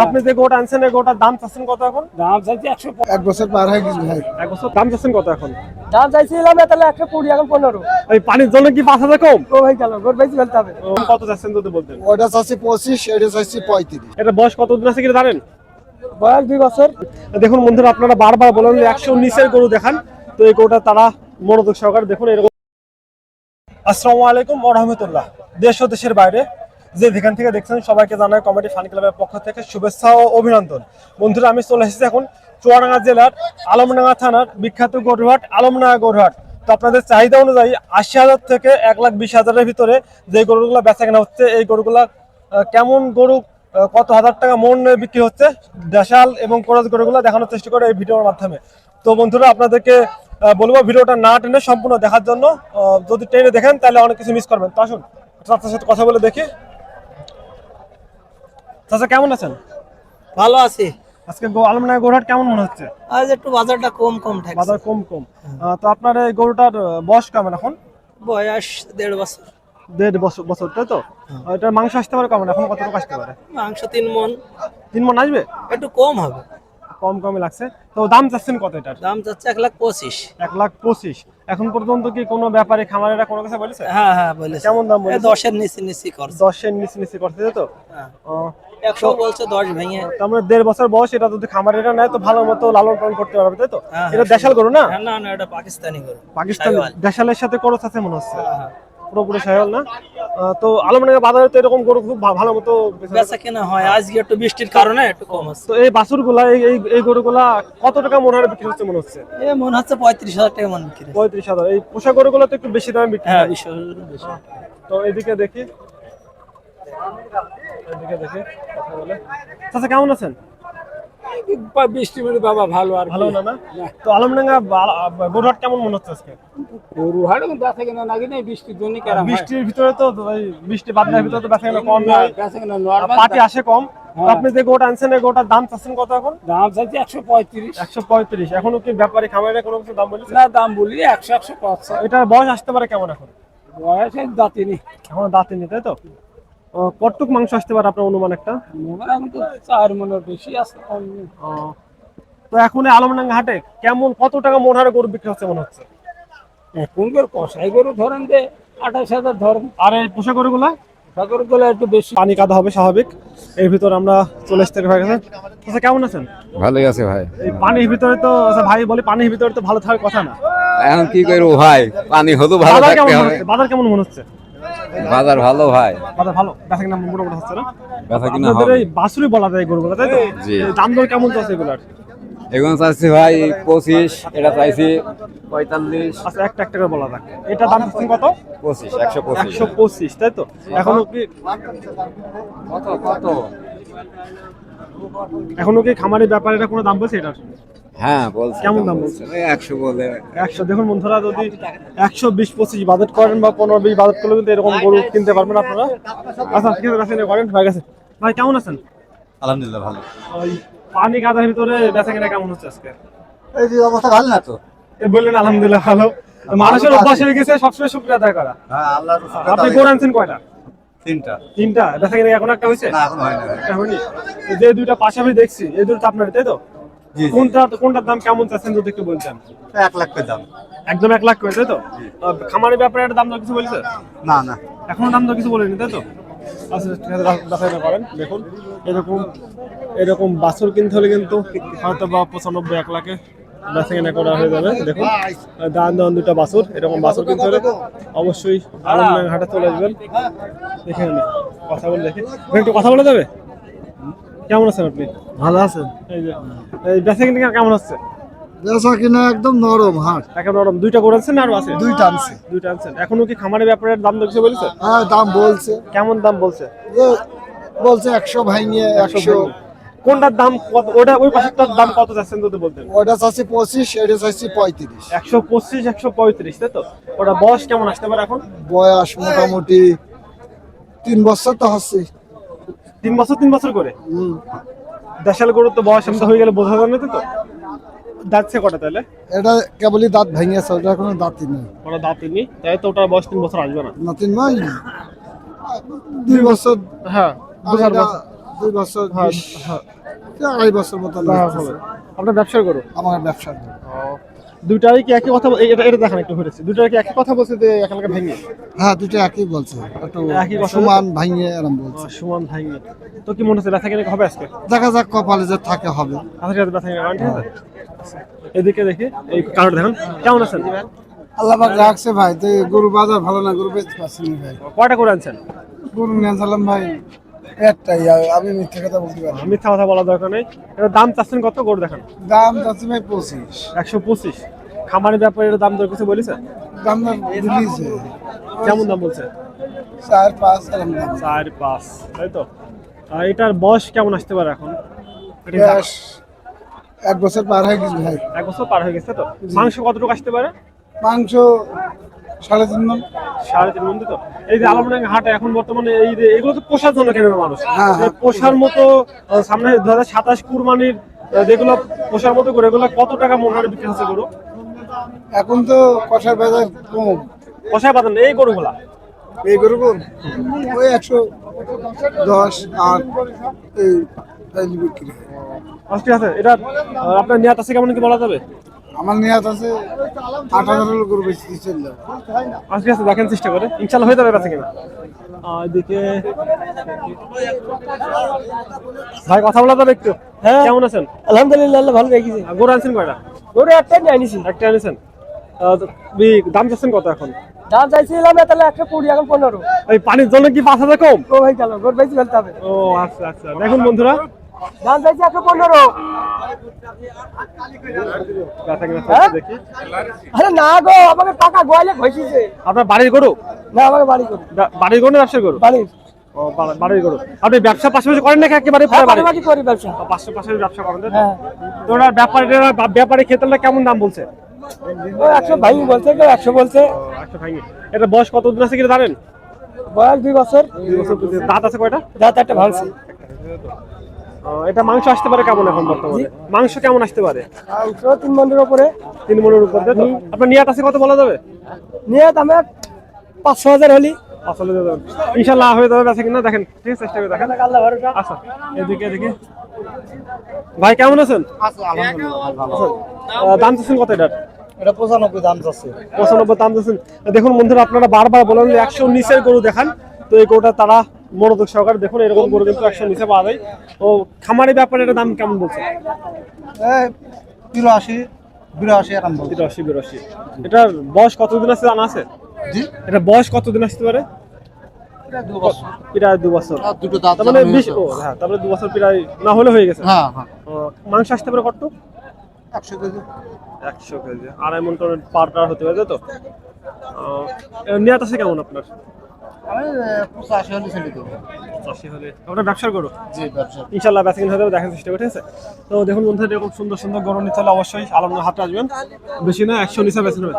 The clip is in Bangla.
আপনি যে গোটা আনছেন এই গোটার দাম চাচ্ছেন কত এখন? দাম চাইছি 100। এক বছর পার হয়ে গেছে ভাই। এক বছর দাম চাচ্ছেন কত এখন? দাম চাইছিলাম তাহলে 120, এখন 15। এই পানির জন্য কি 5,000 কম? ও ভাই গেল, গোর বেশি ফেলতে হবে। কত চাচ্ছেন যদি বলতেন? ওটা চাচ্ছি 25, এটা চাচ্ছি 35। এটা বয়স কতদিন আছে কি জানেন? বয়স 2 বছর। দেখুন বন্ধুরা, আপনারা বারবার বলেন যে 100 নিচের গরু দেখান, তো এই গরুটা তারা মনোযোগ সহকারে দেখুন এরকম। আসসালামু আলাইকুম ওয়া রাহমাতুল্লাহ। দেশ ও দেশের বাইরে যে যেখান থেকে দেখছেন সবাইকে জানাই কমেডি ফান ক্লাবের পক্ষ থেকে শুভেচ্ছা ও অভিনন্দন। বন্ধুরা, আমি চলে এসেছি এখন চুয়াডাঙ্গা জেলার আলমডাঙ্গা থানার বিখ্যাত গরুহাট আলমডাঙ্গা গরুহাট। তো আপনাদের চাহিদা অনুযায়ী 80,000 থেকে 1,20,000-এর ভিতরে যে গরুগুলো বেচা কেনা হচ্ছে, এই গরুগুলা কেমন গরু, কত হাজার টাকা মন বিক্রি হচ্ছে, দেশাল এবং ক্রস গরুগুলো দেখানোর চেষ্টা করে এই ভিডিওর মাধ্যমে। তো বন্ধুরা, আপনাদেরকে বলবো ভিডিওটা না টেনে সম্পূর্ণ দেখার জন্য। যদি টেনে দেখেন তাহলে অনেক কিছু মিস করবেন। তো আসুন চাচার সাথে কথা বলে দেখি। চাচা কেমন আছেন? ভালো আছে। আজকে আলমডাঙ্গা গরুহাট কেমন মনে হচ্ছে? আজ একটু বাজারটা কম থাকে। বাজার কম কম। তো আপনার এই গরুটার বয়স কেমন এখন? বয়স 1.5 বছর। 1.5 বছর, তাই তো? এটার মাংস আসতে পারে কেমন, এখন কতটুকু আসতে পারে? মাংস 3 মণ। 3 মণ আসবে? একটু কম হবে। কম কমই লাগছে। তো দাম চাচ্ছেন কত এটার? দাম যাচ্ছে 1,25,000। 1,25,000। এখন পর্যন্ত কি কোনো ব্যাপারে খামারেরা কোনো কিছু বলেছে? হ্যাঁ বলেছে। কেমন দাম বলেছে? 10-এর নিচে করছে। 10-এর নিচে করতে, তাই তো? হ্যাঁ। ও, 100 বলছে 10 ভেঙে। আমরা 1.5 বছর বয়স, এটা যদি খামারেরা নেয় তো ভালো মতো লালন পালন করতে পারবে, তাই তো? হ্যাঁ, এটা দেশাল গরু না? না এটা পাকিস্তানি গরু। পাকিস্তানি শাহিওয়াল। দেশালের সাথে ক্রস আছে মনে হচ্ছে। হ্যাঁ। পুরোপুরি শাহিওয়াল না? তো আলমডাঙ্গা বাজারে তো এরকম গরু খুব ভালো মতো বেচা কেনা হয়, আজকে একটু বৃষ্টির কারণে একটু কম আছে। তো এই বাছুরগুলা এই গরুগুলা কত টাকা মন হারে বিক্রি হচ্ছে মনে হচ্ছে? এ মনে হচ্ছে 35,000 টাকা মন বিক্রি। 35,000। এই পোষা গরুগুলো তো একটু বেশি দামে বিক্রি হ্যাঁ, হয়। 20,000 বেশি। তো এদিকে দেখি কথা বলে। চাচা কেমন আছেন? বৃষ্টি মানে বাবা ভালো আর ভালো না? তো আলমডাঙ্গা গরুহাট কেমন মনে হচ্ছে আজকে? গরু হাড় বেচা কেনা নাকি নাই, বৃষ্টির জন্য কেন বৃষ্টির ভিতরে তো ওই বৃষ্টি বাদলার ভিতরে তো বেচা কেনা কম হয়, বেচা কেনা নরমাল। পাটি আসে কম। তো আপনি যে গোটা আনছেন এই গোটার দাম চাচ্ছেন কত এখন? দাম চাইছে 135। 135। এখনো কি ব্যাপারী খামারে কোনো কিছু দাম বলেছে? না, দাম বলি 100-105। এটার বয়স আসতে পারে কেমন এখন? বয়সের দাঁতিনি। এখনো দাঁতেনি, তাই তো? কতটুক মাংস আসতে পারে আপনার অনুমান একটা? মনে এখন তো 4 মনের বেশি আছে। তো এখন এই আলমডাঙ্গা হাটে কেমন, কত টাকা মন হারে গরু বিক্রি হচ্ছে মনে হচ্ছে? কোন গরু কষাই গরু ধরেন যে 28,000 ধরেন। আর এই পোষা গরুগুলা? ঠাকুর গুলো একটু বেশি। পানি কাদা হবে স্বাভাবিক। এর ভিতর আমরা চলে আসতে ভাই গেছে। আচ্ছা কেমন আছেন? ভালোই আছে ভাই। এই পানির ভিতরে তো, আচ্ছা ভাই বলি, পানির ভিতরে তো ভালো থাকার কথা না। এখন কি করবো ভাই, পানি হতো ভালো বাজার থাকতে কেমন মনে হবে। হচ্ছে? বাজার কেমন মনে হচ্ছে? বাজার ভালো ভাই, বাজার ভালো, বেচা কিনা মোটামুটি হচ্ছে না? বেচা কিনা আপনাদের হবে। এই বাছুরি বলা যায় গরুগুলো, তাই তো? জি। এই দাম দর কেমন চলছে এগুলার? এখন চাইছি ভাই 25, এটা চাইছি 45। আচ্ছা একটা একটা করে বলা যাক। এটা দাম চাচ্ছেন কত? 25, 125। 125, তাই তো? এখনো কি কত? এখনো কি খামারি ব্যাপারীরা কোনো দাম বলছে এটার? হ্যাঁ বলছে। কেমন দাম বলছে? 100 বলে। 100। দেখুন বন্ধুরা, যদি 120-25 বাজেট করেন বা 15-20 বাজেট করলে কিন্তু এরকম গরু কিনতে পারবেন আপনারা। আচ্ছা ঠিক আছে, করেন হয়ে গেছে। ভাই কেমন আছেন? আলহামদুলিল্লাহ ভালো। ওই পানি কাদার ভিতরে বেচা কিনা কেমন হচ্ছে আজকে? এই যে অবস্থা ভালো না তো। বললেন আলহামদুলিল্লাহ ভালো। মানুষের অভ্যাস হয়ে গেছে সবসময় শুকরিয়া আদায় করা। হ্যাঁ, আল্লাহর আপনি গরু আনছেন কয়টা? 3টা। 3টা। বেচা কিনা এখন একটা হয়েছে? না, এখন হয় না। একটা হয়নি। এই যে দুইটা পাশাপাশি দেখছি, এই দুটো আপনার, তাই তো? জি, জি। কোনটার দাম কেমন চাচ্ছেন যদি একটু বলতেন? 1 লাখ করে দাম। একদম 1 লাখ করে, তাই তো? খামারি ব্যাপারে একটা দাম দর কিছু বলেছে? না। এখনো দাম দর কিছু বলেনি, তাই তো? আচ্ছা ঠিক আছে, বাছাই করেন। দেখুন এরকম বাছুর কিনতে হলে কিন্তু হয়তো বা 95-1 লাখে বেচা কেনা করা হয়ে যাবে। দেখুন দাম দুটা বাছুর, এরকম বাছুর কিনতে হলে অবশ্যই আলমডাঙ্গা হাটে চলে আসবেন। দেখে নিন, কথা বলে দেখি। একটু কথা বলে যাবে? কেমন আছেন আপনি? ভালো আছেন? এই যে এই বেচা কিনা কেমন হচ্ছে? বেচা কিনা একদম নরম হাট। একেবারে নরম। দুইটা করে আনছেন না আরো আছে? 2টা আনছে। দুইটা আনছেন। এখনো কি খামারের ব্যাপারে দাম দর কিছু বলেছে? হ্যাঁ, দাম বলছে। কেমন দাম বলছে? বলছে 100 ভাঙিয়ে 100। কোনটার দাম কত? ওটা ওই পাশেরটার দাম কত যাচ্ছেন যদি বলতেন? ওটা চাচ্ছি 25, এটা চাচ্ছি 35। 125, 135, তাই তো? ওটা বয়স কেমন আসতে পারে এখন? বয়স মোটামুটি 3 বছর তো হচ্ছে। 3 বছর করে। দেশাল গরুর তো বয়স এমন হয়ে গেলে বোঝা যাবে না, তাই তো? দাঁতছে কটা তাহলে? এটা কেবলই দাঁত ভেঙেছে, ওটা কোনো দাঁতই নেই। ওটা দাঁতই নেই, তাই তো? ওটার বয়স 3 বছর আসবে না। না, 3 মাস 2 বছর। হ্যাঁ, আর এটা 2 বছর হ্যাঁ, 20, হ্যাঁ, 2.5 বছর মতো হবে। আপনার ব্যবসার গরু আমার ব্যবসা। দুইটারই কি একই কথা এটা এটা দেখেন একটু ঘুরেছি, দুইটার কি একই কথা বলছে যে এখানকার ভেঙে হ্যাঁ, দুটো একই বলছে, একটু একই কথা সমান ভাঙিয়ে এরম বলছে। সমান ভেঙে। তো কি মনে হচ্ছে ব্যথা কিনে হবে আজকে? দেখা যাক কপালে যে থাকে হবে। আজকে রাতে ব্যথা কিনে ঠিক আছে। এদিকে দেখি এই কারণ দেখেন কেমন আছেন? আল্লাহ পাক রাখছে ভাই, তো গরু বাজার ভালো না, গরু বেচতে পারছি না ভাই। কয়টা করে আনছেন? গরু নিয়ে চালাম ভাই একটাই, আমি মিথ্যে কথা বলতে পারি না। মিথ্যা কথা বলা দরকার নেই। এটা দাম চাচ্ছেন কত? গরু দেখেন দাম যাচ্ছে ভাই 25। 125। খামারের ব্যাপারে এর দাম দর কিছু বলেছে? দাম না দিলিছে কেমন দাম বলছে? 4-5 এরম দাম। 4-5, তাই তো। এটার বয়স কেমন আসতে পারে এখন? বেশ 1 বছর পার হয়ে গেছে ভাই। 1 বছর পার হয়ে গেছে তো। মাংস কতটুকু আসতে পারে? মাংস 3.5 মণ। 3.5 মণ তো। এই যে আলমডাঙ্গা হাটে এখন বর্তমানে এই যে এগুলো তো পোষার জন্য কেনে না মানুষ। হ্যাঁ, এই পোষার মতো সামনে 2027 কুরবানির যেগুলো পোষার মতো করে এগুলো কত টাকা মন হারে বিক্রি হচ্ছে গরু? এখন তো কষার বাজার কম। পোষায় বাজার নেই এই গরুগুলা। এই গরু ওই 110 আর এই বিক্রি হয়। ঠিক আছে, এটা আপনার নিয়াত আছে কেমন কি বলা যাবে? আমার নিয়াত আছে 8,000 গরু বেশি চল যাবে। ঠিক আছে, দেখেন চেষ্টা করে, ইনশাল্লাহ হয়ে যাবে কাছে কিনা। এদিকে ভাই কথা বলা যাবে একটু? হ্যাঁ। কেমন আছেন? আলহামদুলিল্লাহ, আল্লাহ ভালো রেখেছে। গরু আনছেন কয়টা? গরু একটাই নিয়ে আনিছি। একটা আনিছেন। দাম চাচ্ছেন কত এখন? দাম চাইছিলাম তাহলে 120, এখন 15। এই পানির জন্য কি 5,000 কম? ও ভাই গেল, গরু বেশি ফেলতে হবে। ও আচ্ছা আচ্ছা, দেখুন বন্ধুরা দাম চাইছি 115। ব্যথা কিনা হ্যাঁ? দেখি। আরে না গো, আমাকে টাকা গোয়ালে ঘষিছে। আপনার বাড়ির গরু? না, আমাকে বাড়ি গরু। বাড়ির গরু না ব্যবসার গরু? বাড়ির। ও বাড়ির গরু। আপনি ব্যবসা পাশাপাশি করেন নাকি একেবারে পুরো বাড়ি? বাড়ি করি ব্যবসা। পাশাপাশি ব্যবসা করেন তাই তো? হ্যাঁ। তো ওনার ব্যাপারে খেতেলা কেমন দাম বলছে? ও 100 ভাই বলছে, কেউ 100 বলছে। একটা ভাঙি। এটা বয়স কতদিন আছে কিনা জানেন? বয়স 2 বছর। 2 বছর। দাঁত আছে কয়টা? দাঁত একটা ভাঙছে। এটা মাংস আসতে পারে কেমন এখন বর্তমানে? মাংস কেমন আসতে পারে? 3 মণের উপরে। 3 মণের উপর তাই তো? আপনার নিয়াত আছে কত বলা যাবে? নিয়ে আমি 5-6 হাজার হলি। আসলে ইনশাআল্লাহ হয়ে যাবে বেচা কিনা, দেখেন ঠিক আছে, চেষ্টা করে দেখেন। আল্লাহ ভরসা। আচ্ছা, এদিকে ভাই কেমন আছেন? দাম চাচ্ছেন কত এটার? এটা 95 দাম যাচ্ছে। 95 দাম চাচ্ছেন। দেখুন বন্ধুরা, আপনারা বারবার বলেন যে 100 নিচের গরু দেখান, তো এই গরুটা তারা মনোযোগ সহকারে দেখুন, এরকম গরু কিন্তু 100 নিচে পাওয়া যায়। ও খামারি ব্যাপারে এটা দাম কেমন বলছে? 83-82 এরকম বলছে। 83-82। এটার বয়স কতদিন আছে জানা আছে? জি, এটা বয়স কতদিন আসতে পারে? এটা 2 বছর। প্রায় 2 বছর। আর দুটো দাঁত তার মানে জমা 20, হয়েছে। ও হ্যাঁ, তারপরে 2 বছর প্রায় না হলে হয়ে গেছে। হ্যাঁ হ্যাঁ, মাংস আসতে পারে কত? 100 কেজি। 100 কেজি, 2.5 মণ টনের পার হতে পারে তো। নিয়াত আছে কেমন আপনার? আমি 85 হলে ছেড়ে দেবো। 85 হলে ওটা ব্যবসার গরু। জি, ব্যবসা। ইনশাআল্লাহ বেচা কিনা হয়ে যাবে, দেখার চেষ্টা করে, ঠিক আছে। তো দেখুন বন্ধুরা, এরকম সুন্দর সুন্দর গরু নিতে হলে অবশ্যই আলমডাঙ্গা হাটে আসবেন। বেশি না, 100 নিচে বেচে নেবেন।